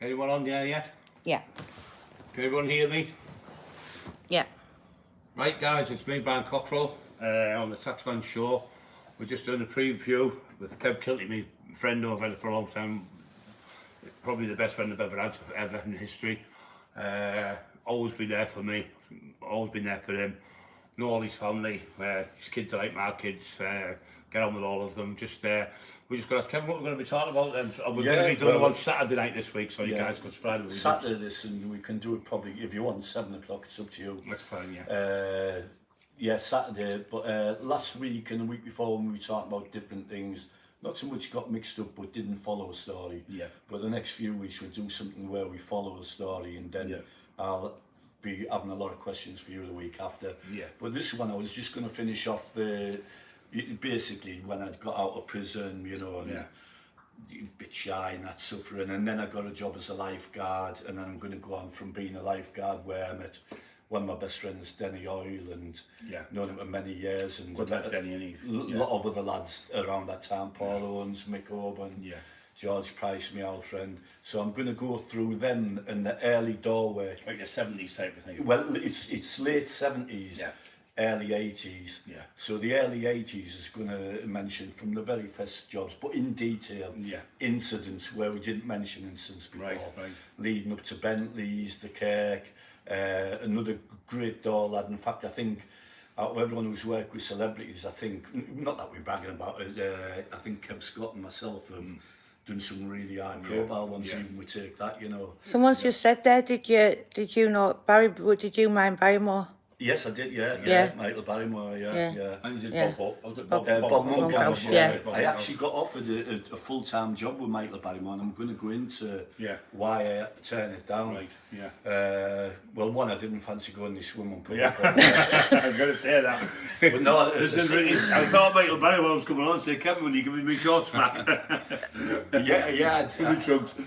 Anyone on there yet? Yeah. Can everyone hear me? Yeah. Right guys, it's me, Brian Cockerill, on the Taxman Show. We're just doing a preview with Kev Kilty, my friend who I've had for a long time. Probably the best friend I've ever had, ever in history. Always been there for me, always been there for him. Know all his family, his kids are like my kids, get on with all of them. We just got to ask Kevin what we're going to be talking about, and we're going to be doing it on Saturday night this week, so you guys got Friday. Saturday this, and we can do it probably, if you want, 7 o'clock, it's up to you. That's fine, yeah. Yeah, Saturday, but last week and the week before when we were talking about different things, not so much got mixed up but didn't follow a story. Yeah. But the next few weeks we'll do something where we follow a story, and then I'll be having a lot of questions for you the week after. Yeah. But this one I was just going to finish off basically when I'd got out of prison, you know, and a bit shy and that suffering, and then I got a job as a lifeguard, and then I'm going to go on from being a lifeguard where I met one of my best friends, Denny Oil, and known him for many years, and Denny, a lot of other lads around that time, Paul Owens, Mick Oban, George Price, my old friend. So I'm going to go through them in the early doorway. Like the 70s type of thing. Well, it's late 70s, early 80s. So the early 80s is going to mention from the very first jobs, but in detail, incidents where we didn't mention incidents before, leading up to Bentley's, the Kirk, another great door lad. In fact, I think out of everyone who's worked with celebrities, I think, not that we're bragging about it, I think Kev Scott and myself have done some really high profile ones, even we take that, you know. Someone's just said there, did you know did you mind Barrymore? Yes, I did, Michael Barrymore, And you did Bob Monkhouse, Monkhouse, I actually got offered a full-time job with Michael Barrymore, and I'm going to go into why I had to turn it down. Well, one, I didn't fancy going this swimming pool. I was going to say that. But no, I thought Michael Barrymore was coming on and say, Kevin, will you give me my shorts back?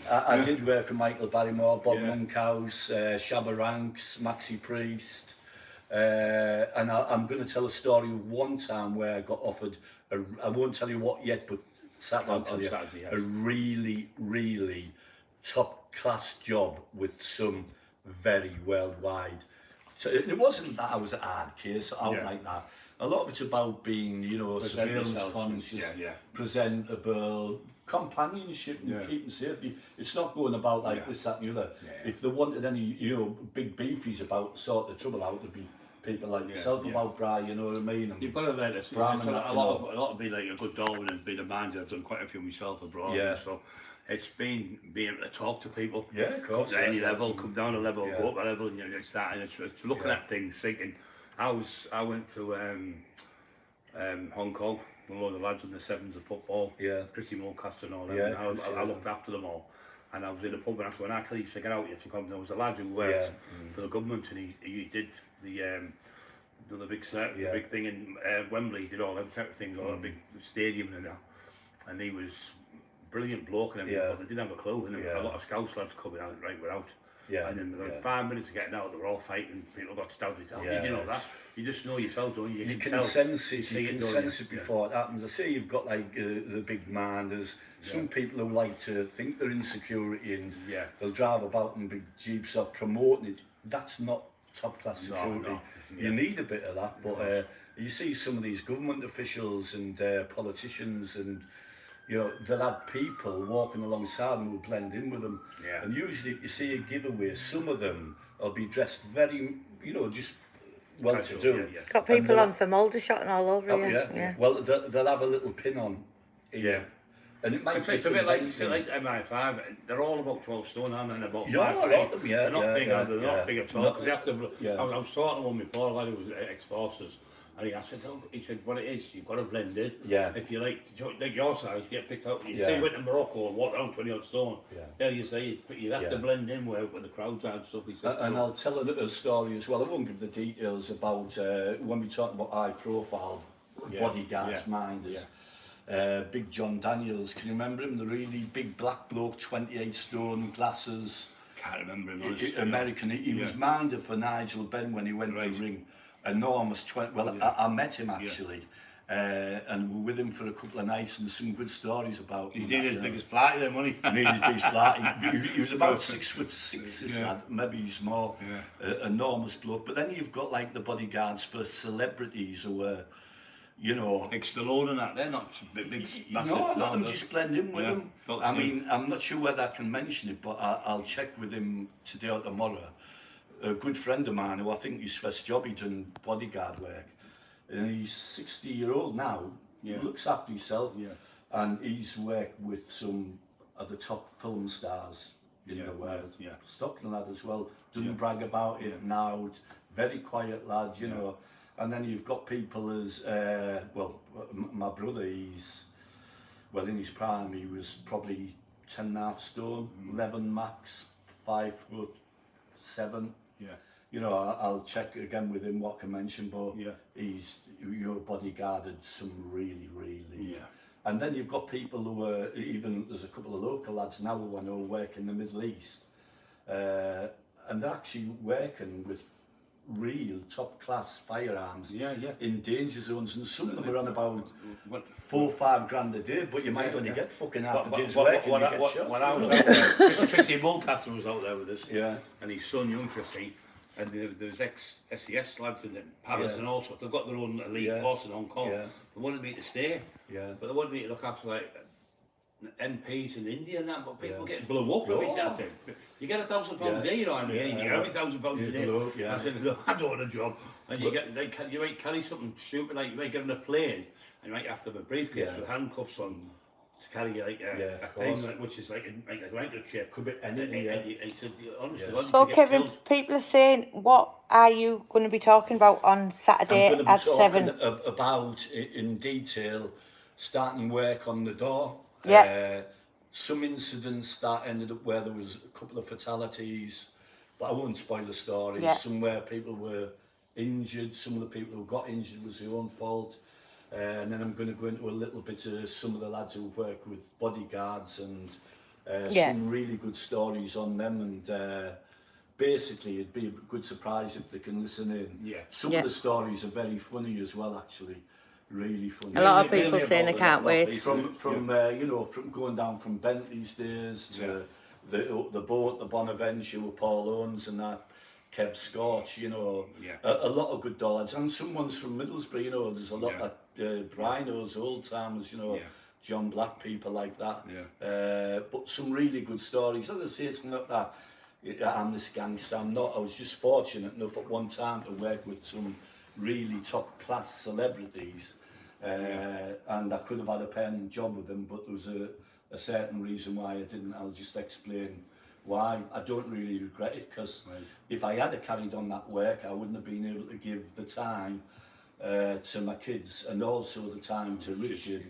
I did work for Michael Barrymore, Bob Monkhouse, Shabba Ranks, Maxi Priest. And I'm going to tell a story of one time where I got offered, I won't tell you what yet, but Saturday I'll tell you, a really, really top-class job with some very worldwide. So it wasn't that I was a hard case out like that. A lot of it's about being, you know, surveillance conscious, presentable, companionship and keeping safety. It's not going about like this, that and the other. If they wanted any, you know, big beefies about sort the trouble out, there'd be people like yourself about Brian, you know what I mean? And you've got to learn it. A lot of being like a good Darwin and being a manager. I've done quite a few myself abroad. So it's being able to talk to people. Of course. Come to any level, come down a level, go up a level, and it's that. And it's looking at things, thinking. I went to Hong Kong. With all the lads in the sevens of football, pretty Mulcaster and all that. I looked after them all, and I was in a pub, and that's when I tell you to get out. You have to come. There was a lad who worked for the government, and he did the big the big thing in Wembley. He did all them type of things, all that big stadium and that. And he was brilliant bloke and everything, but they didn't have a clue. And a lot of Scouts lads coming out, right, we're out. And then within 5 minutes of getting out, they were all fighting. People got stabbed. Did you know that? You just know yourself, don't you? You can sense it. You can sense it before it happens. I say you've got like the big man. There's some people who like to think they're insecurity and they'll drive about in big jeeps or promoting it. That's not top class security. No. You need a bit of that, but you see some of these government officials and politicians, and you know, they'll have people walking alongside them who blend in with them. And usually if you see a giveaway, some of them will be dressed very, you know, just well-to-do. Got people on for Aldershot and all over here. Well, they'll have a little pin on. And it might be it's a bit like MI5. They're all about 12 stone, aren't they? And about 5 foot. They're not big, they're not big at all. Because you have to. I was talking to one before, a lad who was ex-forces, and he said, what it is, you've got to blend in. If you like your size, you get picked out. You say you went to Morocco and walked around 20 odd stone. You say you have to blend in where the crowds are and stuff. He said, and I'll tell a little story as well. I won't give the details about when we talk about high profile bodyguards, minders. Big John Daniels, can you remember him? The really big black bloke, 28 stone, glasses. Can't remember him. American. He was minder for Nigel Benn when he went to the ring. Enormous. I met him actually. and we're with him for a couple of nights, and there's some good stories about him. He did his biggest flight then, wasn't he? He did his biggest flight. He was about 6'6", this lad, maybe he's more. Enormous bloke. But then you've got like the bodyguards for celebrities who were, you know, Like Stallone and that, they're not big massive. no, let them just blend in with him. felt I the same. mean, I'm not sure whether I can mention it, but I'll check with him today or tomorrow. A good friend of mine who I think his first job he done bodyguard work, and he's 60-year-old now. Looks after himself, and he's worked with some of the top film stars in the world. Stockton lad as well. Doesn't brag about it now. Very quiet lad, you know. And then you've got people as well. My brother, he's in his prime. He was probably 10.5 stone, 11 max, 5'7". You know, I'll check again with him what I can mention, but he's bodyguarded some really. And then you've got people who are even, there's a couple of local lads now who I know work in the Middle East, and they're actually working with real top class firearms in danger zones, and some of them are on about 4 or 5 grand a day, but you might only get fucking half a day's work and you get shot. When I was out there, Chrissy Mulcaster was out there with us, and his son, young Chrissy, and there's ex-SES lads in Paris and all sorts. They've got their own elite force in Hong Kong. They wanted me to stay, but they wanted me to look after like MPs in India and that, but people get blew up with each other. You get £1,000 a day, you know what I mean? You get every £1,000 a day. I said, no, I don't want a job. And you might carry something stupid, like you might get on a plane and you might have to have a briefcase with handcuffs on to carry like a thing, which is like a microchip. Could be anything. He said, honestly, So Kevin, people are saying, what are you going to be talking about on Saturday at 7? About in detail, starting work on the door. Some incidents that ended up where there was a couple of fatalities, but I won't spoil the story. Some where people were injured, some of the people who got injured was their own fault. And then I'm going to go into a little bit of some of the lads who've worked with bodyguards and some really good stories on them. And basically, it'd be a good surprise if they can listen in. Some of the stories are very funny as well, actually. Really funny. A lot of people saying they can't wait. From you know, from going down from Bentley's days to the boat, the Bonaventure with Paul Owens and that, Kev Scott, you know, a lot of good dollars. And someone's from Middlesbrough, you know, there's a lot of Brinos, old timers, you know, John Black, people like that. But some really good stories. As I say, it's not that I'm this gangster, I'm not. I was just fortunate enough at one time to work with some really top class celebrities, and I could have had a pen job with them, but there was a certain reason why I didn't. I'll just explain why. I don't really regret it, because if I had carried on that work, I wouldn't have been able to give the time to my kids and also the time to Richard.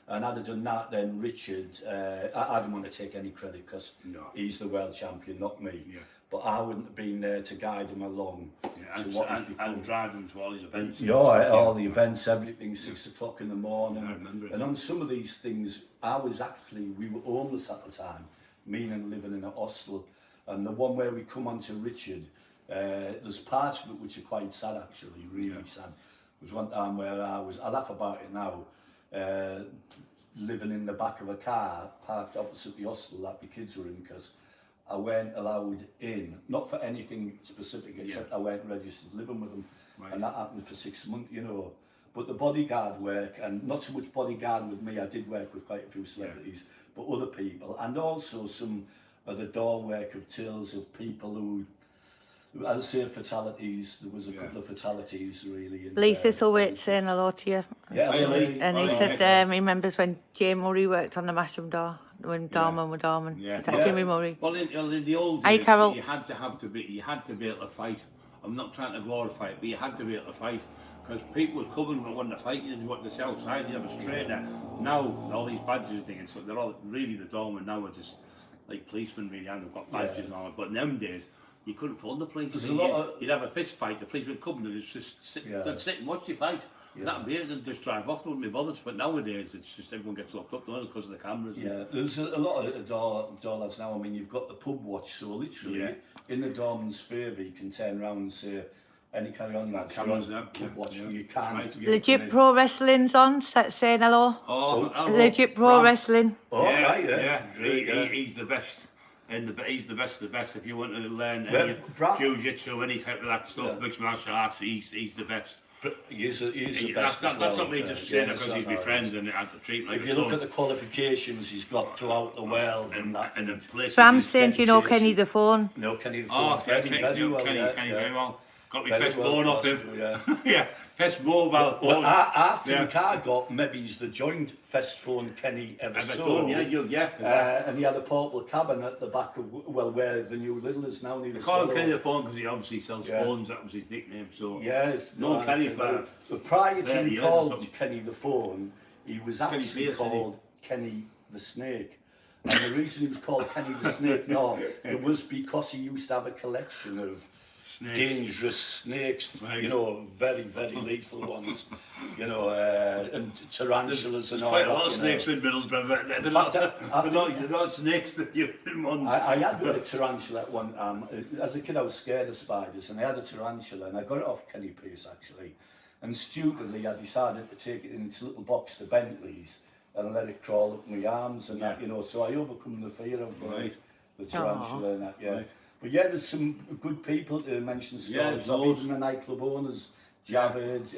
And I'd have done that, then Richard, I don't want to take any credit because he's the world champion, not me. But I wouldn't have been there to guide him along to what he's become. And drive him to all his events. All the events, everything, 6 o'clock in the morning. I remember it. And on some of these things, we were homeless at the time, meaning living in a hostel. And the one where we come on to Richard, there's parts of it which are quite sad, actually, really sad. There was one time where I laugh about it now, living in the back of a car parked opposite the hostel that the kids were in, because I weren't allowed in, not for anything specific, except I weren't registered living with them. And that happened for 6 months, you know. But the bodyguard work, and not so much bodyguard with me, I did work with quite a few celebrities, but other people, and also some of the door work of tales of people who, I'd say fatalities, there was a couple of fatalities really. Lisa Thorwitz saying hello to you. And he said he remembers when Jay Murray worked on the Masham door, when Dorman were Dorman. Is that Jimmy Murray? Well, in the old days, you had to be able to fight. I'm not trying to glorify it, but you had to be able to fight. Because people were coming and wanting to fight you, you wanted to stay outside, you have a straight there. Now, all these badges and things, so they're all really the Dorman now are just like policemen really, and they've got badges and all that. But in them days, you couldn't phone the police. You'd have a fist fight, the police would come and just sit and watch you fight. That'd be it, and just drive off, they wouldn't be bothered. But nowadays, it's just everyone gets locked up, don't it, because of the cameras. There's a lot of door lads now. I mean, you've got the pub watch, so literally in the Dorman's favour, you can turn around and say, Any carry on, lads? Cameras there. You can't. Legit Pro Wrestling's on, saying hello. Oh, hello. Legit Pro Wrestling. Oh, yeah, right, yeah. He's the best. He's the best of the best. If you want to learn any jiu-jitsu, any type of that stuff, mixed martial arts, he's the best. He's the best. That's not me just saying it because he's my friend and I treat him like if you look at the qualifications he's got throughout the world and the places. Bram saying, do you know Kenny the Phone? No, Kenny the Phone. Kenny very well. Got my first phone off him. Yeah, first mobile phone. I think I got maybe he's the joint first phone Kenny ever saw. And he had a portable cabin at the back of where the new Lidl is now. They call him Kenny the Phone because he obviously sells phones. That was his nickname. So Kenny for prior to being called Kenny the Phone, he was actually called Kenny the Snake. And the reason he was called Kenny the Snake, it was because he used to have a collection of dangerous snakes, you know, very, very lethal ones, you know, and tarantulas and all that. Quite a lot of snakes in Middlesbrough, but they're not snakes that you want. I had a tarantula at one time. As a kid, I was scared of spiders, and I had a tarantula, and I got it off Kenny Pierce, actually. And stupidly, I decided to take it in its little box to Bentley's and let it crawl up my arms and that, you know, so I overcome the fear of the tarantula and that, Right. But yeah, there's some good people to mention stories of, even the nightclub owners, Javed,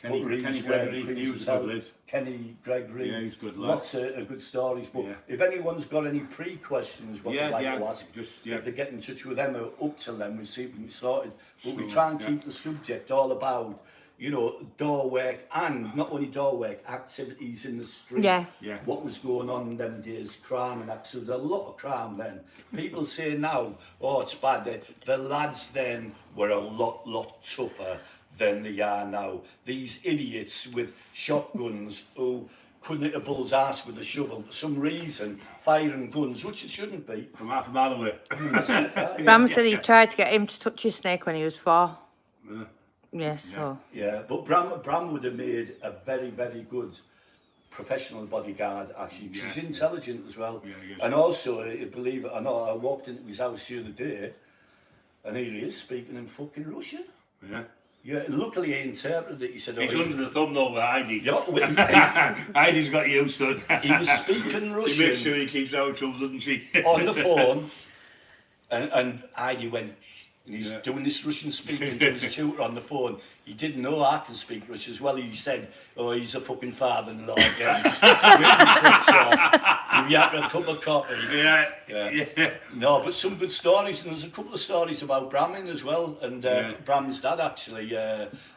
Kenny Gregory, Kenny Gregory, he's good lad. Lots of good stories, but if anyone's got any pre-questions what they'd like to ask, if they get in touch with them or up to them, we'll see if we can sort it. But we try and keep the subject all about, you know, door work, and not only door work, activities in the street. What was going on in them days, crime and that. So there's a lot of crime then. People say now, oh, it's bad. The lads then were a lot tougher than they are now. These idiots with shotguns who couldn't hit a bull's ass with a shovel for some reason, firing guns, which it shouldn't be. From half a mile away. Bram said he tried to get him to touch his snake when he was 4. But Bram would have made a very, very good professional bodyguard, actually, because he's intelligent as well. And also, believe it or not, I walked into his house the other day, and here he is speaking in fucking Russian. Luckily he interpreted it. He said, he's under the thumb though with Heidi. Heidi's got used to it. He was speaking Russian. She makes sure he keeps out of trouble, doesn't she? On the phone, and Heidi went, and he's doing this Russian speaking to his tutor on the phone. He didn't know I can speak Russian as well. He said, oh, he's a fucking father-in-law again. We had a cup of coffee. No, but some good stories, and there's a couple of stories about Bramin as well, and Bram's dad actually,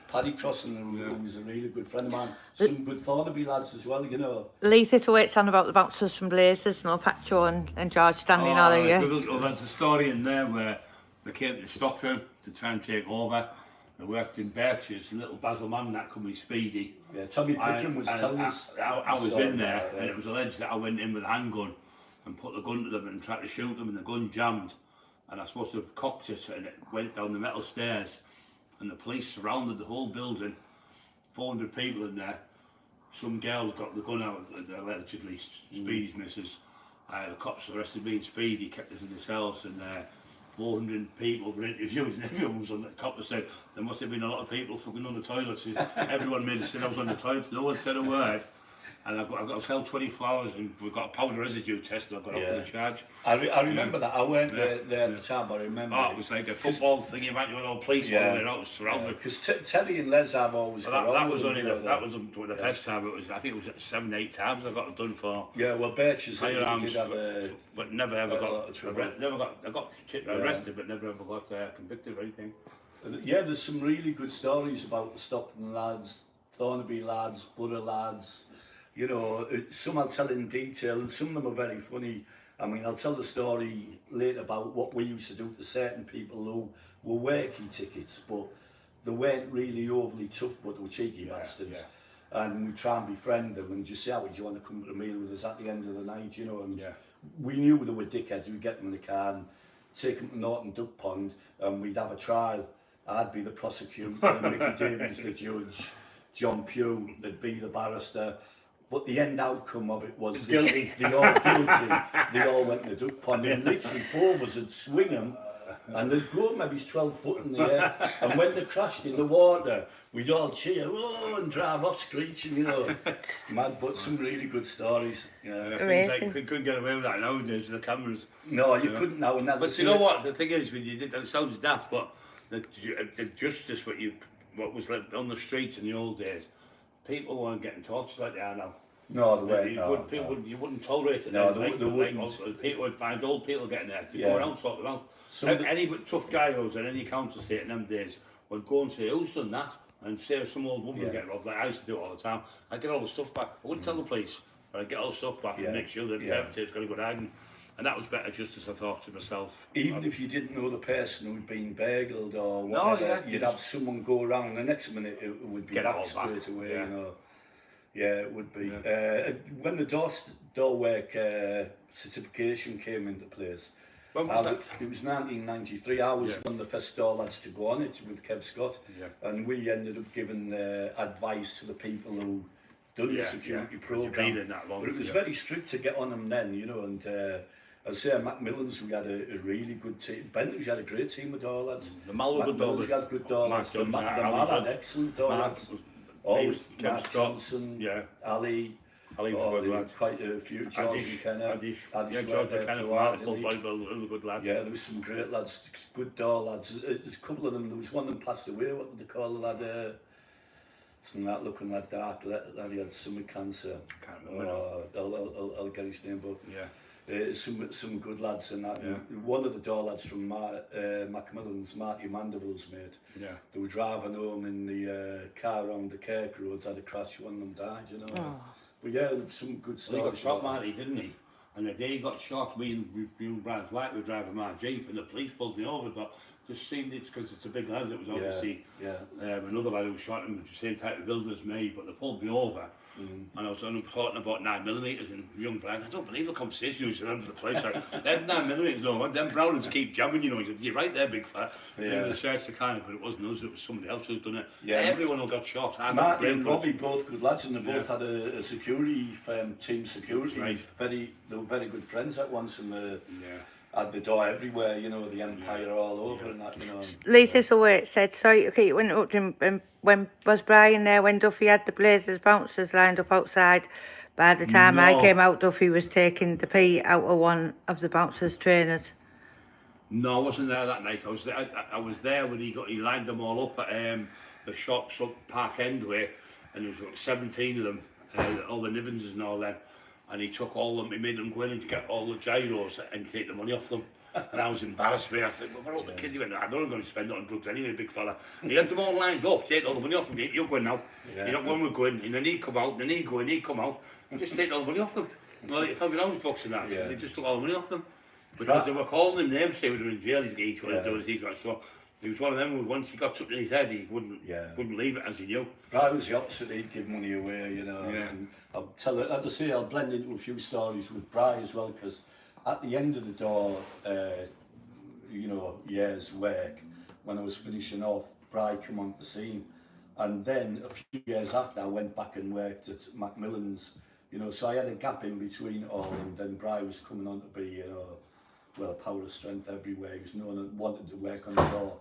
Paddy Crossan, who was a really good friend of mine. Some good Thornaby lads as well, you know. Lee Thistlewaite's on about the bouncers from Blazers, no, Pacho and George standing all of you. Well, there's a story in there where they came to Stockton to try and take over. They worked in Birches, and little Basil Mann, that could be Speedy. Yeah, Tommy Pickering was telling us. I was in there, and it was alleged that I went in with a handgun and put the gun to them and tried to shoot them, and the gun jammed. And I was supposed to have cocked it, and it went down the metal stairs. And the police surrounded the whole building, 400 people in there. Some girl got the gun out, allegedly, Speedy's missus. The cops arrested me and Speedy, kept us in the cells, and 400 people were interviewed, and everyone was on the cop said there must have been a lot of people fucking on the toilets. Everyone made us say I was on the toilet, no one said a word. And I've got to tell 24 hours, and we've got a powder residue test, and I got off with a charge. I remember that. I weren't there at the time, but I remember. Oh, it was like a football thing, you might know, police all the way out, surrounded. Because Terry and Les have always that was only the first time. It was, I think it was 7, 8 times I got it done for. Yeah, well, Birch's firearms, did have but never ever got arrested, but never ever got convicted or anything. Yeah, there's some really good stories about the Stockton lads, Thornaby lads, Borough lads. You know, some I'll tell in detail, and some of them are very funny. I mean, I'll tell the story later about what we used to do to certain people who were working tickets, but they weren't really overly tough, but they were cheeky bastards. And we try and befriend them and just say, how would you want to come to a meal with us at the end of the night, you know? And we knew they were dickheads. We'd get them in the car and take them to Norton Duck Pond, and we'd have a trial. I'd be the prosecutor, Mickey Davies the judge, John Pugh would be the barrister. But the end outcome of it was they all guilty. They all went to the duck pond, and literally 4 of us would swing them And they'd go maybe 12 foot in the air, and when they crashed in the water, we'd all cheer, oh, and drive off screeching, you know. Mad, but some really good stories. Yeah, things like you couldn't get away with that nowadays with the cameras. No, you couldn't now. And but you know what? The thing is, when you did that, it sounds daft, but the justice, what was like on the streets in the old days, people weren't getting tortured like they are now. No, they weren't. You wouldn't tolerate it. No, they wouldn't. Also, people would find old people getting there. You go around, sort them out. Any tough guy who was in any council estate in them days would go and say, who's done that? And say some old woman would get robbed. Like I used to do it all the time. I'd get all the stuff back. I wouldn't tell the police, but I'd get all the stuff back and make sure that the perpetrator's got to go hiding. And that was better justice, I thought to myself. Even if you didn't know the person who'd been burgled or whatever, you'd have someone go around, the next minute it would be back straight away, you know. Yeah, it would be. When the door work certification came into place, when was that? It was 1993. I was one of the first door lads to go on it with Kev Scott, and we ended up giving advice to the people who done the security program. But it was very strict to get on them then, you know, and I say at Macmillan's we had a really good team. Bentley's had a great team of door lads. The Mal had good door lads. The Mal had excellent door lads. Always Mark Johnson, Ali was a good lad. Quite a few, George McKenna. George McKenna from Article, Bodybuilding, a good lad. Yeah, there was some great lads, good door lads. There's a couple of them, there was one that passed away, what did they call the lad? Something like looking like dark, that he had stomach cancer. Can't remember. I'll get his name, but some good lads and that. One of the door lads from Macmillan's, Marty Mandeville's mate. They were driving home in the car around the Kirk roads, had a crash, one of them died, you know. But yeah, some good stories. He got shot, Marty, didn't he? And the day he got shot, me and Brad White were driving my Jeep, and the police pulled me over. But just seemed it's because it's a big lad. It was obviously another lad who shot him with the same type of build as me. But they pulled me over, and I was talking about 9mm and young Brad. I don't believe the conversation was around the place. Like, them 9mm, no, them Brownings keep jamming. You know, you're right there, big fella. The search the kind, but it wasn't us. It was somebody else who's done it. Everyone who got shot. Marty and Robbie, both good lads, and they both had a security firm, team security. Right. They were very good friends at once, and had the door everywhere, you know, the Empire all over and that, you know. Later, so where it said, sorry, okay, you went up to him, when was Brian there, when Duffy had the Blazers bouncers lined up outside? By the time I came out, Duffy was taking the pee out of one of the bouncers' trainers. No, I wasn't there that night. I was there when he lined them all up at the shops up Park End way, and there was like 17 of them, all the Nivenses and all that. And he took all of them, he made them go in and get all the gyros and take the money off them. And I was embarrassed me. I said, well, what all the kids? He went, I don't know, I'm going to spend it on drugs anyway, big fella. He had them all lined up, take all the money off them. You're going now. You're not going, we're going. And then he'd come out, then he'd go, and he'd come out. And just take all the money off them. Well, he felt around books and that. They just took all the money off them. Because they were calling him names, say, we were in jail, he's going to do as he got shot. He was one of them who, once he got something in his head, he wouldn't leave it as he knew. I was the opposite, he'd give money away, you know. And I'll tell it, as I say, I'll blend into a few stories with Bry as well, because at the end of the door, you know, years' work, when I was finishing off, Bry came on the scene. And then a few years after, I went back and worked at Macmillan's, you know, so I had a gap in between all, and then Bry was coming on to be, you know, well, power of strength everywhere. He was known and wanted to work on the door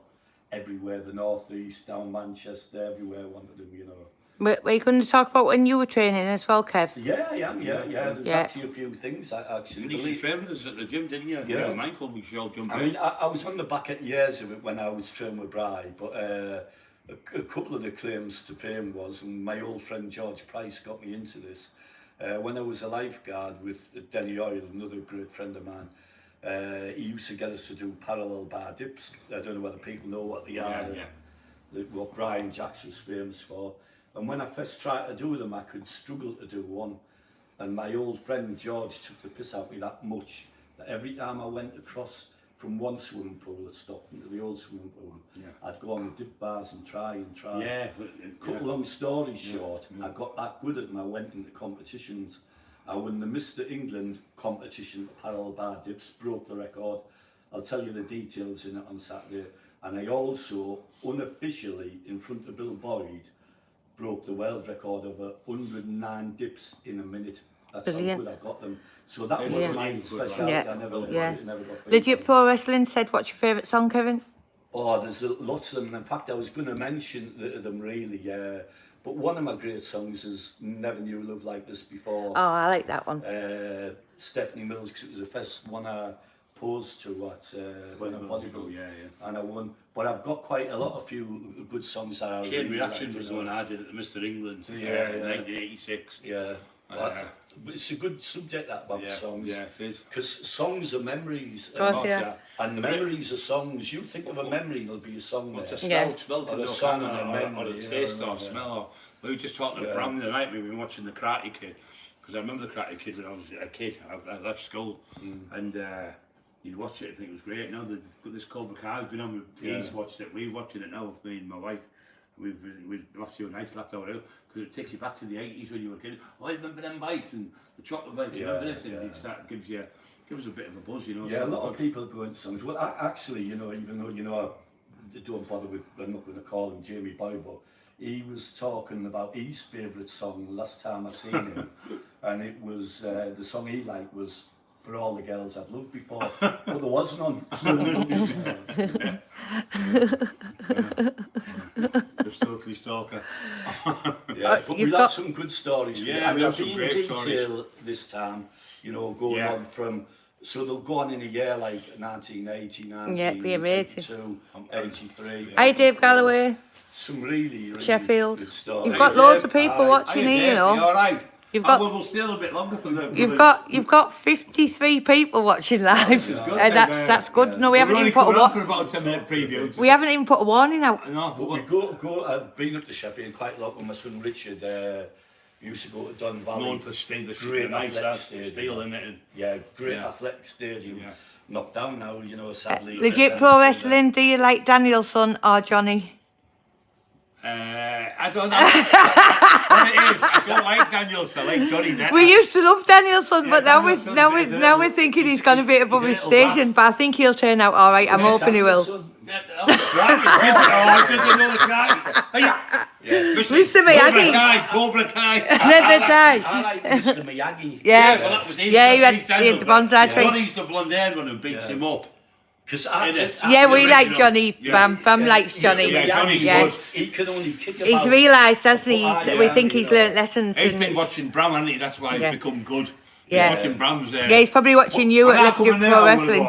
everywhere, the north, the east, down Manchester, everywhere wanted him, you know. Were you going to talk about when you were training as well, Kev? Yeah, I am, There's actually a few things, actually. You used to train with us at the gym, didn't you? Yeah. Michael, we should all jump in. I mean, I was on the back at years of it when I was training with Bry, but a couple of the claims to fame was, and my old friend George Price got me into this, when I was a lifeguard with Denny Oil, another great friend of mine. He used to get us to do parallel bar dips. I don't know whether people know what they are, what Brian Jacks was famous for. And when I first tried to do them, I could struggle to do one. And my old friend George took the piss out of me that much, that every time I went across from one swimming pool that stopped into the old swimming pool, I'd go on the dip bars and try. Cut long story short, I got that good at them, I went into competitions. I won the Mr. England competition, parallel bar dips, broke the record. I'll tell you the details in it on Saturday. And I also, unofficially, in front of Bill Boyd, broke the world record of 109 dips in a minute. That's Brilliant. how good I got them. So that was my speciality. Yeah. I never got paid. Legit Pro Wrestling said, what's your favourite song, Kevin? Oh, there's lots of them. In fact, I was going to mention them really. But one of my great songs is "Never Knew Love Like This Before." Oh, I like that one. Stephanie Mills, 'cause it was the first one I posed to at Bodybuilding, and I won. But I've got quite a lot of few good songs that I Chain really Reaction like, was the one I did at the Mr. England in 1986. Yeah. But it's a good subject that about songs. Yeah, it is. Because songs are memories. Of course, yeah. And memories are songs. You think of a memory, there'll be a song there. It's a smell, Or a song and a memory. or a taste or smell. Or, we were just talking to Bram the night, we were watching The Karate Kid. Because I remember The Karate Kid when I was a kid. I left school. And you'd watch it and think it was great. Now they've got this Cobra Kai's been on. He's watched it. We're watching it now, me and my wife. We've lost you a nice laugh out because it takes you back to the 80s when you were a kid. Oh, I remember them bites and the chocolate bites. You remember this? And it gives a bit of a buzz, you know. Yeah, a lot of people go into songs. Well, actually, you know, even though, you know, I don't bother with, I'm not going to call him Jamie Boy, but he was talking about his favourite song last time I seen him, and it was the song he liked was "For All the Girls I've Loved Before," but there was none. Just totally stalker. But we had some good stories. Yeah, we have some great detail this time. You know, going on from. So they'll go on in a year like 1980, 1982, 83. Hi, Dave Galloway. Some really Sheffield. good stories. You've got loads of people watching here, you know. All right. You've got. We'll stay a bit longer for them. You've got 53 people watching live. That's good. No, we haven't even put a for about a 10-minute preview. We haven't even put a warning out. No, but we go. I've been up to Sheffield quite a lot with my son Richard. We used to go to Don Valley. Known for the great nice athletic steel in it. Great athletic stadium. Knocked down now, you know, sadly. Legit Pro Wrestling, do you like Danielson or Johnny? I don't know what it is. I don't like Danielson. I like Johnny better. We used to love Danielson, but now we're thinking he's going to be above his station. But I think he'll turn out all right. I'm hoping he will. Mr. Miyagi. Cobra Kai. Never die. I like Mr. Miyagi. Yeah, well, that was him. Yeah, he had the bonsai tree. Johnny's the blonde haired one who beats him up. Yeah, we like Johnny. Bam likes Johnny. Yeah, Johnny's good. He can only kick about. He's realised, hasn't he? We think he's learnt lessons. He's been watching Bram, hasn't he? That's why he's become good. Yeah. He's watching Bram's there. Yeah, he's probably watching you at Legit Pro Wrestling.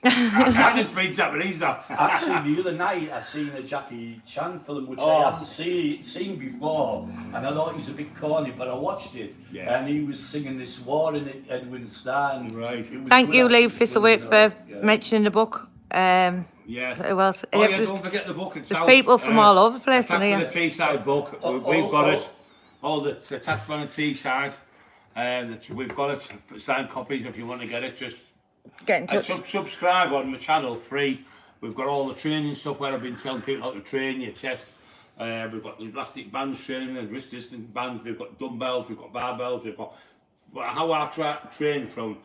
I didn't speak Japanese though. Actually, the other night I seen a Jackie Chan film which I hadn't seen before, and I thought he was a bit corny, but I watched it, and he was singing this War in it, Edwin Stein. Right. Thank you, Lee Thistlewaite, for mentioning the book. Who else? Don't forget the book. There's people from all over the place in here. The Teesside book. We've got it. All the attached on the Teesside. We've got it. Signed copies if you want to get it. Just get in touch. Subscribe on my channel, free. We've got all the training stuff where I've been telling people how to train your chest. We've got the elastic bands training, the wrist distance bands, we've got dumbbells, we've got barbells, we've got how I train from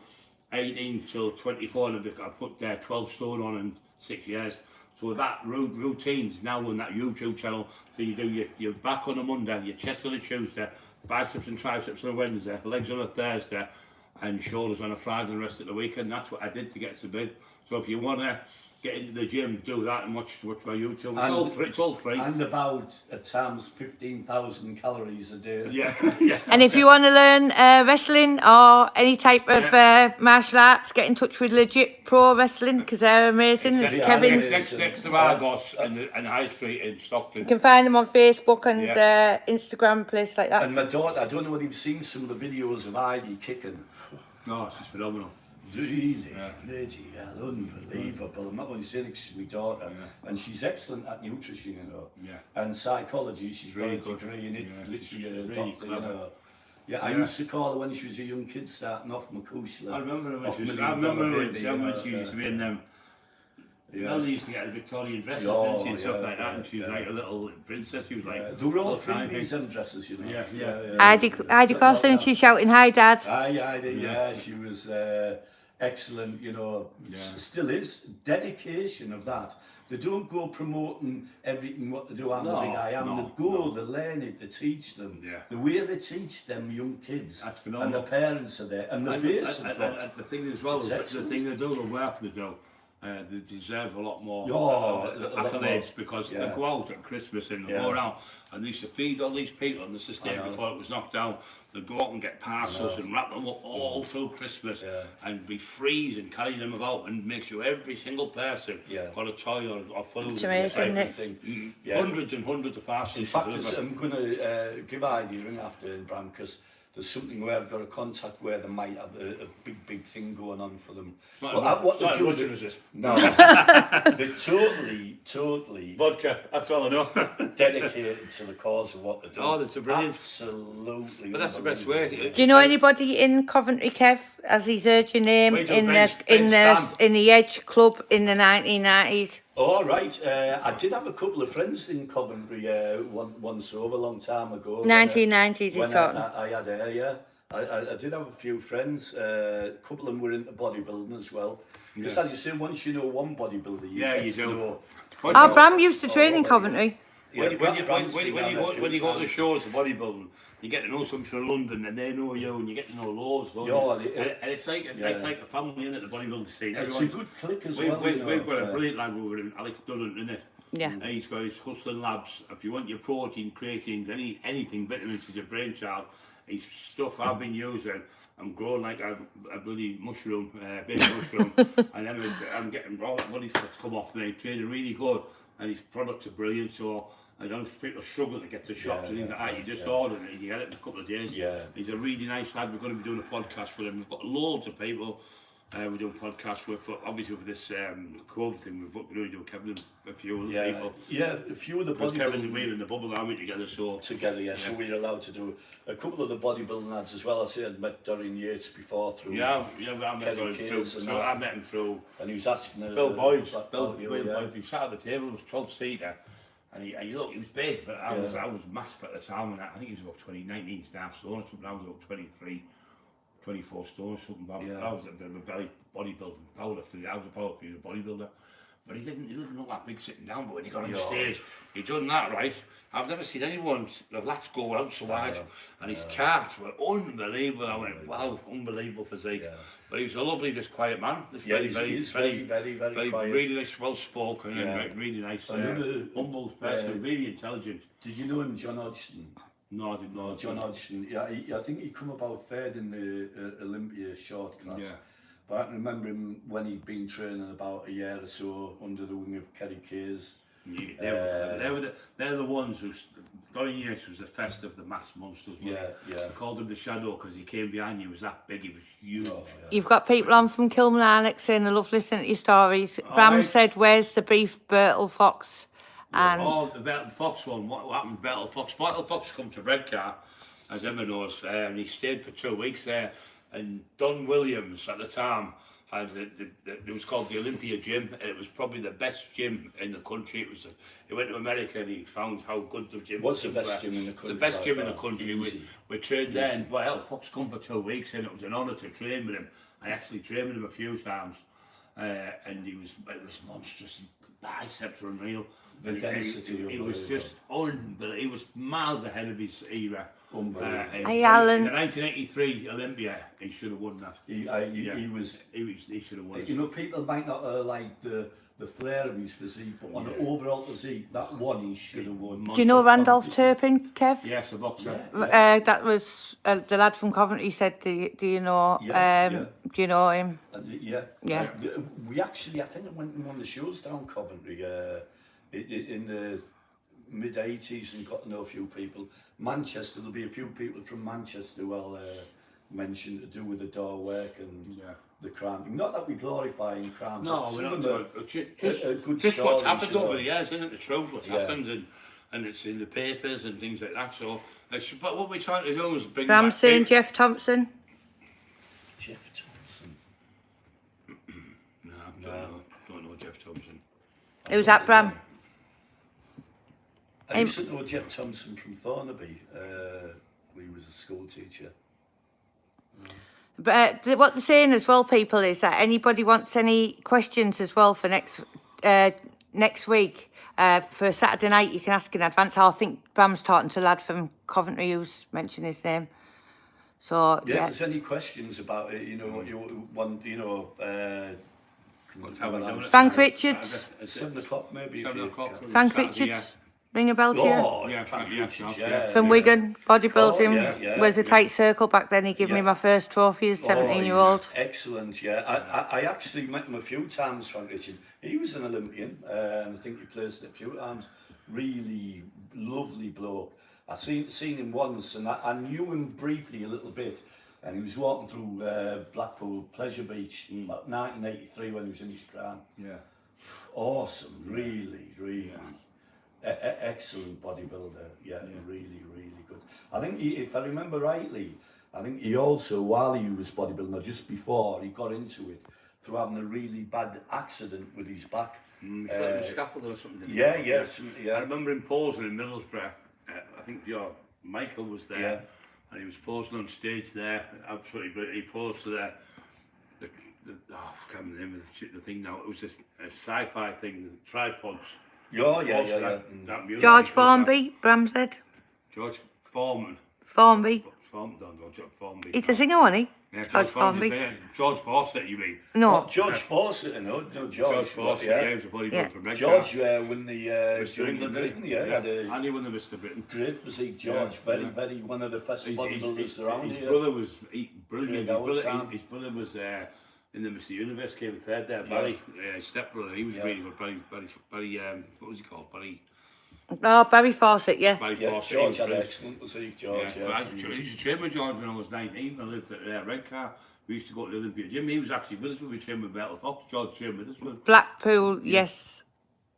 18 till 24, and I've put 12 stone on in 6 years. So that routine's now on that YouTube channel. So you do your back on a Monday, your chest on a Tuesday, biceps and triceps on a Wednesday, legs on a Thursday, and shoulders on a Friday and the rest of the weekend. That's what I did to get to big. So if you want to get into the gym, do that and watch my YouTube. It's all free. And about at times 15,000 calories a day. Yeah. And if you want to learn wrestling or any type of martial arts, get in touch with Legit Pro Wrestling because they're amazing. It's Kevin. Next to Argos and High Street in Stockton. You can find them on Facebook and Instagram, place like that. And my daughter, I don't know whether you've seen some of the videos of Heidi kicking. No, it's just phenomenal. Really, bloody hell, unbelievable. I'm not going to say it 'cause she's my daughter, and she's excellent at nutrition, you know. And psychology, she's got a degree in it, literally a doctor, you know. I used to call her when she was a young kid starting off Makushla. I remember when she used to be in them. Well, they used to get a Victorian dresses, didn't she, and stuff like that, and she was like a little princess. She was like. They were all freebies and dresses, you know. Heidi Crossley, she's shouting, "Hi, Dad." Hi, she was. excellent, you know, still is, dedication of that. They don't go promoting everything what they do, I'm the big I am. They go, they learn it, they teach them. The way they teach them young kids, that's phenomenal. and the parents are there, and the base of God. The thing as well, is the thing they do, the work they do, they deserve a lot more accolades, because they go out at Christmas and they go around and they used to feed all these people, and the system before it was knocked down, they'd go out and get parcels and wrap them up all through Christmas and be freezing, carrying them about, and make sure every single person got a toy or food. It's amazing, everything. Hundreds and hundreds of parcels. In fact, I'm going to give Heidi a ring after in Bram, because there's something where I've got a contact where they might have a big thing going on for them. But what they do is it? No, they're totally vodka. That's all I know. dedicated to the cause of what they do. Oh, that's brilliant. Absolutely. But that's the best way. Do you know anybody in Coventry, Kev? As he's heard your name in the Edge Club in the 1990s. All right. I did have a couple of friends in Coventry once over a long time ago. 1990s, he's talking. I had I did have a few friends. A couple of them were into bodybuilding as well. Because as you say, once you know one bodybuilder, you do know. Oh, Bram used to train in Coventry. When you go to the shows of bodybuilding, you get to know some from London, and they know you, and you get to know loads. And it's like a family in the bodybuilding scene. It's a good click as well. We've got a brilliant lad over him, Alex Dunn, isn't it? Yeah. And he's got his Hustling Labs. If you want your protein, creatine, anything, vitamins to your brainchild, his stuff I've been using. I'm growing like a bloody mushroom, baby mushroom, and then I'm getting all that bloody fats come off me. Training really good, and his products are brilliant. So I know people struggle to get to shops and things like that. You just order it and you get it in a couple of days. He's a really nice lad. We're going to be doing a podcast with him. We've got loads of people. We're doing podcasts with, but obviously with this COVID thing, we've got to do Kevin and a few other people. Yeah, a few of the bodybuilding. Kevin and we're in the bubble army together, so so we're allowed to do a couple of the bodybuilding lads as well. I say I'd met Dorian Yates before through. I met Dorian through. So I met him through. And he was asking Bill Boyd. We sat at the table. It was 12-seater. And he looked, he was big, but I was massive at the time, and I think he was about 19 stone or something. I was about 23, 24 stone or something. But I was a very bodybuilding powerlifter. I was a powerlifter, a bodybuilder. But he didn't look that big sitting down, but when he got on stage, he done that right. I've never seen anyone, the lats go out so wide, and his calves were unbelievable. I went, wow, unbelievable physique. But he was a lovely, just quiet man. Just very quiet. Really nice, well spoken, and really nice, humble person, really intelligent. Did you know him, John Hodgson? No, I didn't know John Hodgson. Yeah, I think he come about third in the Olympia short class. But I can remember him when he'd been training about a year or so under the wing of Kerry Kayes. They're the ones who. Dorian Yates was the first of the mass monsters. They called him the Shadow because he came behind you. He was that big. He was huge. You've got people on from Kilmarnock saying they love listening to your stories. Bram said, "Where's the beef, Bertle Fox?" And the Bertle Fox one. What happened, Bertle Fox? Bertle Fox come to Redcar, as Emma knows, and he stayed for 2 weeks there. And Don Williams at the time had it was called the Olympia Gym, and it was probably the best gym in the country. He went to America and he found how good the gym was. What's the best gym in the country? The best gym in the country. We trained there, and Fox come for 2 weeks, and it was an honour to train with him. I actually trained with him a few times, and it was monstrous. Biceps were unreal. The density. He was just unbelievable. He was miles ahead of his era. Hey, Alan. In the 1983 Olympia, he should have won that. He should have won. You know, people might not like the flair of his physique, but on an overall physique, that one he should have won. Do you know Randolph Turpin, Kev? Yes, a boxer. That was the lad from Coventry said, do you know do you know him? Yeah. We actually, I think I went to one of the shows down Coventry in the mid-80s and got to know a few people. Manchester, there'll be a few people from Manchester who I'll mention to do with the door work and the cramping. Not that we glorify cramping. No, we're not. Just what's happened over the years, isn't it? The truth, what's happened, and it's in the papers and things like that. So, but what we're trying to do is bring back... saying Jeff Thompson. Jeff Thompson. No, I don't know Jeff Thompson. Who's that, Bram? I used to know Jeff Thompson from Thornaby. He was a school teacher. But what they're saying as well, people, is that anybody wants any questions as well for next week, for Saturday night, you can ask in advance. I think Bram's talking to a lad from Coventry who's mentioned his name. So, If there's any questions about it, you know, what you want, you know, Frank Richards. 7 o'clock maybe. 7 o'clock. Frank Richards. Ring a bell to you? Oh, Yeah, Frank yeah, Richards, yeah. From Wigan, bodybuilding. yeah, Was a tight circle back then. He gave me my first trophy as 17-year-old. Excellent, yeah. I actually met him a few times, Frank Richard. He was an Olympian, and I think he placed it a few times. Really lovely bloke. I seen him once, and I knew him briefly a little bit. And he was walking through Blackpool Pleasure Beach in 1983 when he was in his prime. Yeah. Awesome, really. Excellent bodybuilder, really good. I think if I remember rightly, I think he also, while he was bodybuilding, or just before, he got into it through having a really bad accident with his back. Scaffolding or something. I I remember him posing in Middlesbrough. I think Michael was there, and he was posing on stage there. Absolutely brilliant. He posed to I can't remember the name of the thing now. It was a sci-fi thing, tripods. George Formby, Bram said. George Foreman. Formby. Formby. He's a singer, wasn't he? Yeah, George Formby. George Fawcett, you mean? No. George Fawcett, no, George Fawcett, he was a bodybuilder from Redcar. George won the Mr. England, Britain, and he won the Mr. Britain. Great physique, George. Very one of the best bodybuilders around here. His brother was brilliant. His brother was in the Mr. Universe, came third there. Barry, his stepbrother, he was really good. Barry, what was he called? Barry Fawcett, Barry Fawcett. George had excellent physique, George. I used to train with George when I was 19. I lived at Redcar. We used to go to the Olympia gym. He was actually with us when we trained with Bertel Fox. George trained with us. Blackpool, yes.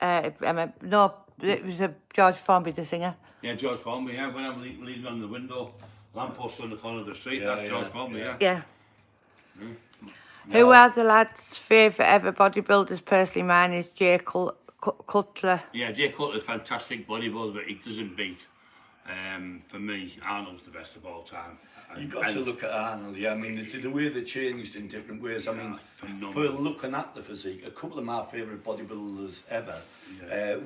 No, it was George Formby, the singer. Yeah, George Formby, when I'm leaning on the window, lamppost on the corner of the street, that's George Formby, Yeah. Who are the lads' favourite ever bodybuilders? Personally, mine is Jay Cutler. Yeah, Jay Cutler's fantastic bodybuilder, but he doesn't beat. For me, Arnold's the best of all time. You've got to look at Arnold, I mean, the way they changed in different ways. I mean, for looking at the physique, a couple of my favourite bodybuilders ever,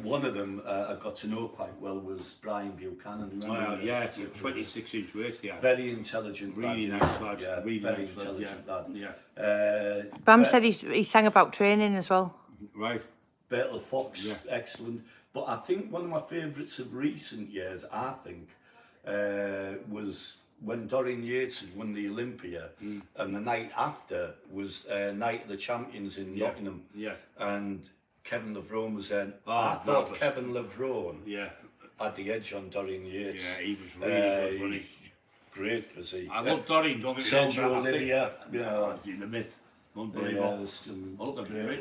one of them I got to know quite well was Brian Buchanan. It's a 26-inch waist, Very intelligent really lad. Nice lad. Really very intelligent lad. Bram said he sang about training as well. Right. Bertel Fox, excellent. But I think one of my favourites of recent years, I think, was when Dorian Yates had won the Olympia, and the night after was Night of the Champions in Nottingham. And Kevin Levrone was there. I thought Kevin Levrone had the edge on Dorian Yates. Yeah, he was really good. Great physique. I love Dorian, don't get me wrong. Olivia, in the myth. Unbelievable.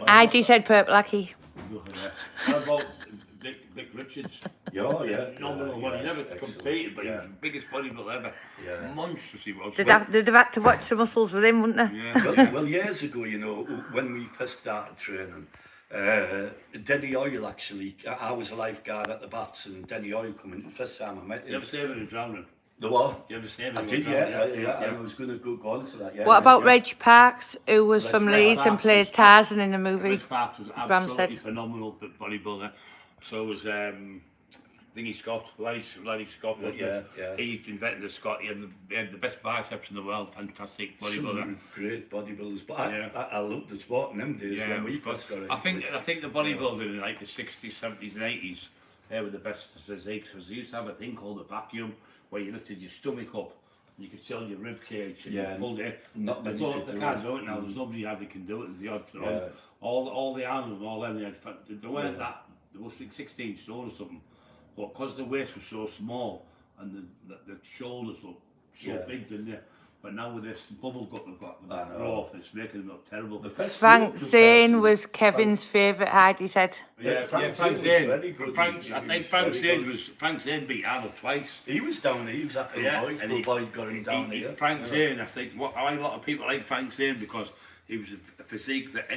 ID said Purple Lucky. How about Vic Richards? No, he never competed, but he was the biggest bodybuilder ever. Monstrous he was. They'd have had to watch the muscles with him, wouldn't they? Well, years ago, you know, when we first started training, Denny Oil actually, I was a lifeguard at the Bats, and Denny Oil come in, the first time I met him. You ever save him drowning? The what? You ever save him? I did, I was going to go on to that, What about Reg Parks, who was from Leeds and played Tarzan in the movie? Reg Parks was absolutely phenomenal bodybuilder. So was Thingy Scott, Larry Scott. He invented the Scott. He had the best biceps in the world. Fantastic bodybuilder. Some great bodybuilders. But I loved the sport in them days when we first got it. I think the bodybuilding in like the 60s, 70s and 80s, they were the best physiques, because they used to have a thing called a vacuum, where you lifted your stomach up and you could tell your rib cage and you pulled it. They can't do it now. There's nobody that can do it. There's the odds. All the Arnold and all them, they weren't that. They were 16 stone or something. But because the waist was so small and the shoulders look so big, didn't they? But now with this bubble gut they've got with the growth, it's making them look terrible. Frank Zane was Kevin's favourite, Heidi said. Frank Zane. I think Frank Zane beat Arnold twice. He was down here, he was at the Bodyguarding down here. Frank Zane, I think a lot of people like Frank Zane because he was a physique that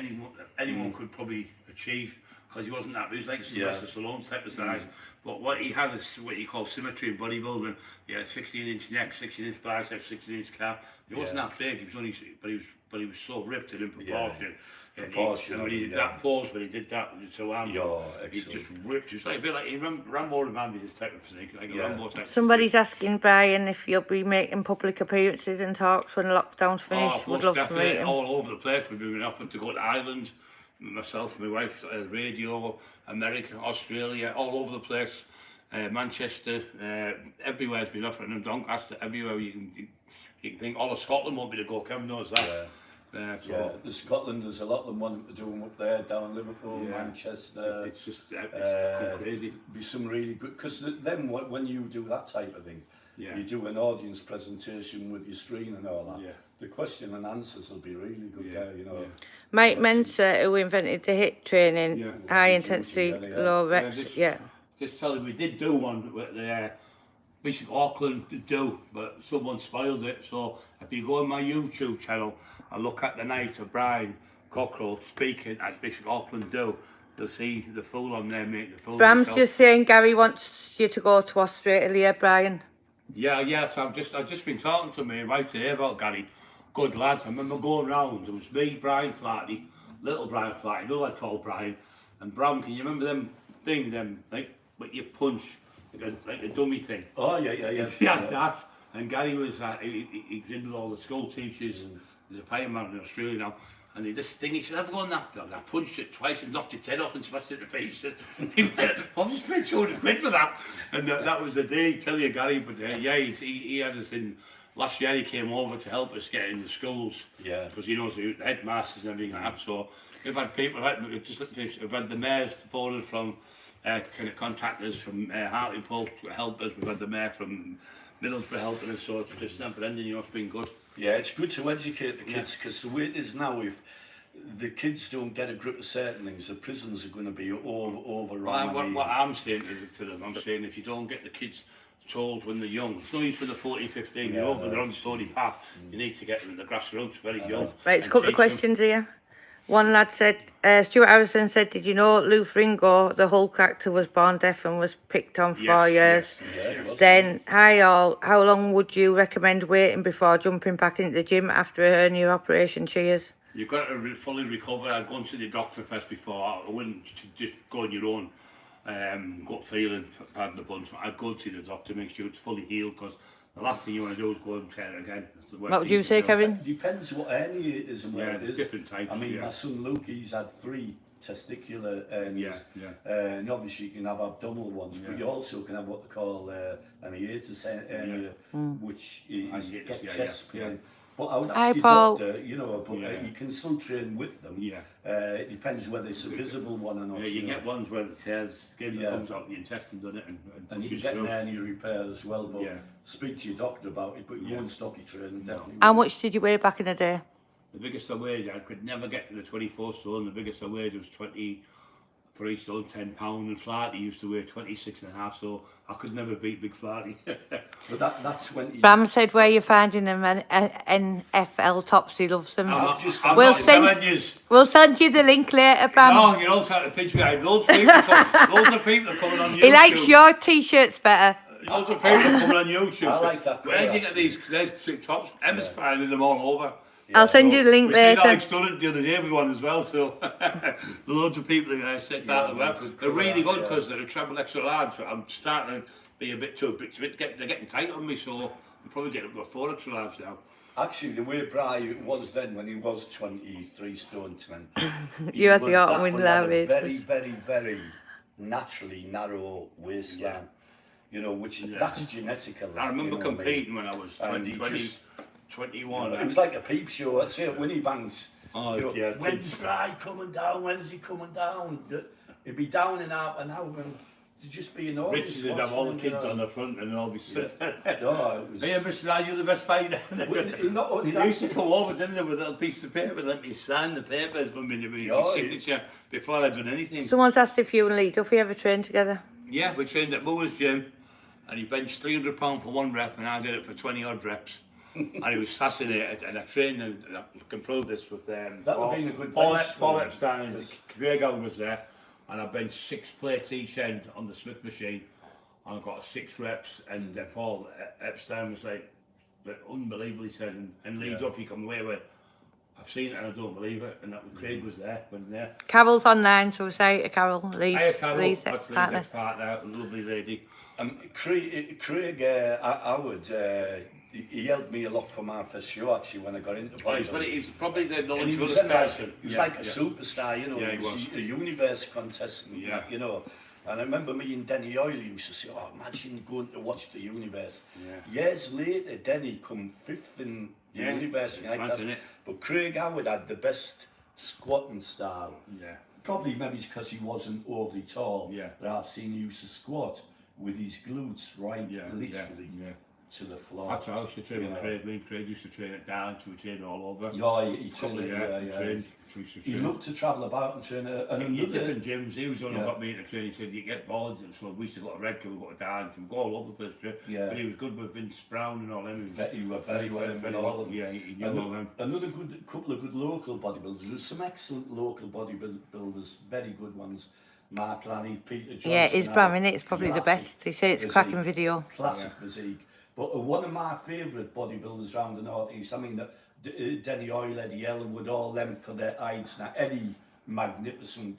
anyone could probably achieve, because he wasn't that. He was like Sylvester Stallone type of size. But what he had is what you call symmetry in bodybuilding. He had 16-inch neck, 16-inch biceps, 16-inch calf. He wasn't that big. He was only, but he was so ripped and in proportion. And when he did that pose, when he did that with the two arms, he just ripped. He was like a bit like Rambo reminded me this type of physique, like a Rambo type. Somebody's asking Brian if you'll be making public appearances and talks when lockdown's finished. Would love to meet him. All over the place. We've been offered to go to Ireland, myself, my wife, radio, America, Australia, all over the place. Manchester, everywhere's been offering them. Doncaster, everywhere you can think. All of Scotland want me to go. Kevin knows that. The Scotland, there's a lot of them wanting to do them up there, down Liverpool, Manchester. It's just it's crazy. Be some really good, because then when you do that type of thing, you do an audience presentation with your screen and all that. The question and answers will be really good there, you know. Mike Mensa, who invented the HIIT training, high intensity, low reps. Just tell you, we did do one with the Bishop Auckland do, but someone spoiled it. So if you go on my YouTube channel and look at the night of Brian Cockerill speaking at Bishop Auckland do, you'll see the fool on there making the fool. Bram's just saying Gary wants you to go to Australia, Brian. So I've just been talking to my wife today about Gary. Good lad. I remember going round. There was me, Brian Flaherty, little Brian Flaherty, another lad called Brian, and Bram. Can you remember them like what you punch like a dummy thing? Oh yeah. Yeah, that. And Gary was he did with all the school teachers. There's a fireman in Australia now, and this thing, he said, I've gone that. I punched it twice and knocked its head off and smashed it to pieces. He went, I've just paid 200 quid for that. And that was the day, tell you, Gary, but he had us in. Last year he came over to help us get in the schools. Because he knows the headmasters and everything like that. So we've had people, we've had the mayors forwarded from kind of contractors from Hartlepool to help us. We've had the mayor from Middlesbrough helping us, so it's just never ending, you know, it's been good. Yeah, it's good to educate the kids, because the way it is now, if the kids don't get a grip of certain things, the prisons are going to be overrun. What I'm saying to them, I'm saying if you don't get the kids told when they're young, it's no use when they're 14, 15 years old, but they're on the stony path. You need to get them in the grassroots very young. Right, a couple of questions here. One lad said, Stuart Harrison said, did you know Lou Ferrigno, the Hulk actor, was born deaf and was picked on 4 years? Then, hi all, how long would you recommend waiting before jumping back into the gym after a hernia operation? Cheers. You've got to fully recover. I'd go and see the doctor first before. I wouldn't just go on your own gut feeling, pardon the bunch. I'd go and see the doctor, make sure it's fully healed, because the last thing you want to do is go and tear it again. What would you say, Kevin? It depends what hernia it is and where it is. Different types. I mean, my son Luke, he's had 3 testicular hernias. And obviously you can have abdominal ones, but you also can have what they call an hiatus hernia, which is get chest pain. But I would ask your doctor, you know, but you can still train with them. It depends whether it's a visible one or not. You get ones where the skin comes out of the intestine, doesn't it? And you can get an hernia repair as well, but speak to your doctor about it, but you won't stop your training, definitely. How much did you weigh back in the day? The biggest I weighed, I could never get to the 24 stone. The biggest I weighed was 23 stone, 10 pound, and Flaherty used to weigh 26 and a half, so I could never beat Big Flaherty. But that 20... Bram said, where you finding them NFL tops, he loves them. We'll send you the link later, Bram. No, you also have to picture it. Loads of people are coming on YouTube. He likes your t-shirts better. Loads of people are coming on YouTube. I like that. Where do you get these tops? Emma's finding them all over. I'll send you the link later. Alex done it the other day with one as well, so loads of people are set that as well. They're really good because they're a treble extra large. So I'm starting to be a bit they're getting tight on me, so I'm probably getting up to a 4 extra large now. Actually, the way Brian was then, when he was 23 stone 10, you had the autumn wind very, very, very naturally narrow waistline. You know, which that's genetical. I remember competing when I was 21. It was like a peep show. I'd say at Winnie Banks. Yeah. When's Brian coming down? When's he coming down? He'd be down in half an hour and to just be an audience. Richard would have all the kids on the front and all be sitting. No, it was... Hey, Mr. Are you the best fighter? Not only that. He used to come over, didn't they, with a little piece of paper, let me sign the papers for me, with signature before I'd done anything. Someone's asked if you and Lee Duffy ever trained together. Yeah, we trained at Moore's gym, and he benched £300 for 1 rep, and I did it for 20 odd reps. and he was fascinated, and I trained him, I can prove this with That would have been a good Paul bench for him. Epstein and Craig Allen was there, and I benched 6 plates each end on the Smith machine, and I got 6 reps, and Paul Epstein was like unbelievable, he said, and Lee Duffy come away with, I've seen it and I don't believe it, and that Craig was there, wasn't there? Carol's online, so say to Carol, Lee's, Hiya, Carol, Lee's that's Lee's partner. ex-partner, a lovely lady. Craig Howard, he helped me a lot for my first show actually when I got into bodybuilding. He's probably the And he was knowledgeable like, person. he was like a superstar, you know, Yeah, he was a universe contestant, you know. And I remember me and Denny Oil used to say, oh, imagine going to watch the universe. Years later, Denny come 5th in the universe. But Craig Howard had the best squatting style. Probably maybe it's because he wasn't overly tall. But I've seen he used to squat with his glutes literally to the floor. That's what I used to train with Craig. Me and Craig used to train at Darlington, we trained all over. He trained. He train. loved to travel about and train. And different gyms. He was the one who got me into training. He said, you get bored. And so we used to go to Redcar, we go to Darlington, we go all over the place. But he was good with Vince Brown and all them. He was very well in all of them. Yeah, he knew all them. Another couple of good local bodybuilders. There's some excellent local bodybuilders, very good ones. Mark Lanny, Peter Johnson. Yeah, his Bram, it's probably the best. He said it's a cracking video. Classic physique. But one of my favourite bodybuilders around the North East, I mean, Denny Oil, Eddie Ellenwood, all them for their heights. Now, Eddie, magnificent,